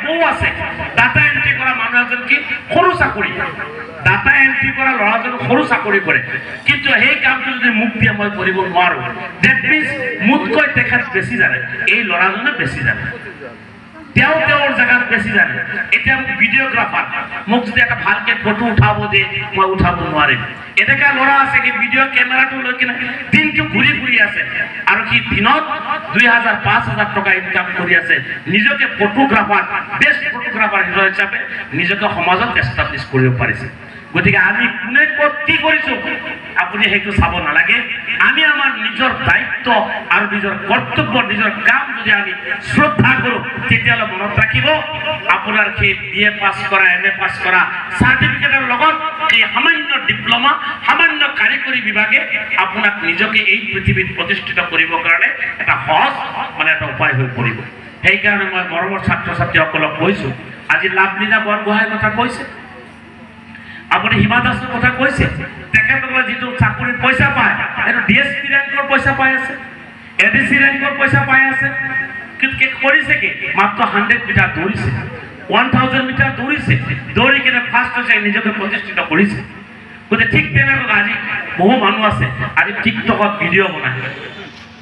বউ আছে data entry কৰা মানুহ এজন কি সৰু চাকৰি ডাটা এন্ট্ৰি কৰা ল'ৰাজন সৰু চাকৰি কৰে কিন্তু সেই কামটো যদি মোক দিয়ে মই কৰিব নোৱাৰো দ্যাট মিন্স মোতকৈ তেখেত বেছি জানে এই ল'ৰাজনে বেছি জানে তেওঁৰ জায়গাত বেছি জানে এতিয়া ভিডিঅ'গ্ৰাফাৰ মোক যদি এটা ভালকে ফটো উঠাব দিয়ে মই উঠাব নোৱাৰিম এনেকা ল'ৰা আছে কি ভিডিঅ' কেমেৰাটো লৈ কিনে দিনটো ঘূৰি আছে আৰু কি দিনত 2000-5000 টকা ইনকাম কৰি আছে নিজকে ফটোগ্ৰাফাৰ বেষ্ট ফটোগ্ৰাফাৰ হিচাপে নিজকে সমাজত এষ্টাব্লিছ কৰিব পাৰিছে গতিকে আমি কোনে ক'ত কি কৰিছো আপুনি সেইটো চাব নালাগে আমি আমাৰ নিজৰ দায়িত্ব আৰু নিজৰ কৰ্তব্য নিজৰ কাম যদি আমি শ্ৰদ্ধা কৰোঁ তেতিয়ালে মনত ৰাখিব আপোনাৰ সেই বিএ পাছ কৰা এমএ পাছ কৰা চাৰ্টিফিকেটৰ লগত এই সামান্য ডিপ্লোমা সামান্য কাৰিকৰী বিভাগে আপোনাক নিজকে এই পৃথিৱীত প্ৰতিষ্ঠিত কৰিবৰ কাৰণে এটা সহজ মানে এটা উপায় হৈ পৰিব সেইকাৰণে মই মৰমৰ ছাত্ৰ ছাত্ৰীসকলক কৈছোঁ আজি লাভলীনা বৰগোহাঁইৰ কথা কৈছে আপুনি হিমা দাসৰ কথা কৈছে তেখেতসকলে যিটো চাকৰিৰ পইচা পায় এইটো ডিএছপি ৰেংকৰ পইচা পাই আছে এডিচি ৰেংকৰ পইচা পাই আছে কিন্তু কৰিছে কি মাত্ৰ 100 মিটাৰ দৌৰিছে 1000 মিটাৰ দৌৰিছে দৌৰি কিনে ফাৰ্ষ্ট হৈছে নিজকে প্ৰতিষ্ঠিত কৰিছে গতিকে ঠিক তেনেকৈ আজি বহু মানুহ আছে আজি টিকটকত ভিডিঅ' বনায়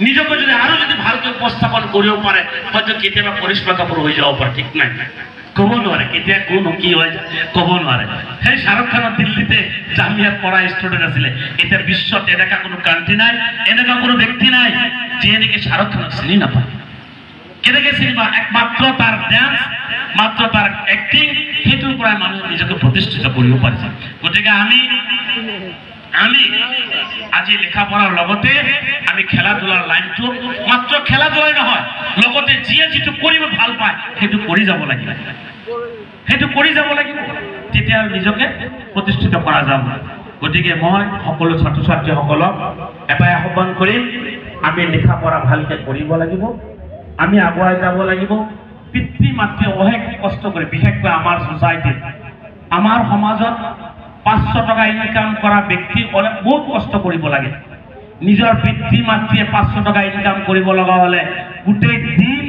নিজকে যদি আৰু যদি ভালকৈ উপস্থাপন কৰিব পাৰে হয়তো কেতিয়াবা কৰিশ্মা কাপুৰ হৈ যাব পাৰে ঠিক নাই ক'ব নোৱাৰে কেতিয়া কোন কি হয় ক'ব নোৱাৰে সেই শাহৰুখ খানৰ দিল্লীতে জামিয়াত পঢ়া ষ্টুডেণ্ট আছিলে এতিয়া বিশ্বত এনেকুৱা কোনো কাণ্ট্ৰি নাই এনেকুৱা কোনো ব্যক্তি নাই যিয়ে নেকি শাহৰুখ খানক চিনি নাপায় কেনেকৈ চিনি পায় একমাত্ৰ তাৰ ডান্স মাত্ৰ তাৰ এক্টিং সেইটোৰ পৰাই মানুহে নিজকে প্ৰতিষ্ঠিত কৰিব পাৰিছে গতিকে আমি আজি লেখা পঢ়াৰ লগতে আমি খেলা ধূলাৰ লাইনটো মাত্ৰ খেলা ধূলাই নহয় লগতে যিয়ে যিটো কৰিব ভাল পায় সেইটো কৰি যাব লাগিব তেতিয়া নিজকে প্ৰতিষ্ঠিত কৰা যাব গতিকে মই সকলো ছাত্ৰ ছাত্ৰীসকলক এটাই আহ্বান কৰিম আমি লেখা পঢ়া ভালকে কৰিব লাগিব আমি আগুৱাই যাব লাগিব পিতৃ মাতৃ অহেক কষ্ট কৰি বিশেষকৈ আমাৰ সোসাইটিত আমাৰ সমাজত 500 টকা ইনকাম কৰা ব্যক্তি বহুত কষ্ট কৰিব লাগে নিজৰ পিতৃ মাতৃয়ে 500 টকা ইনকাম কৰিব লগা হলে গোটেই দিন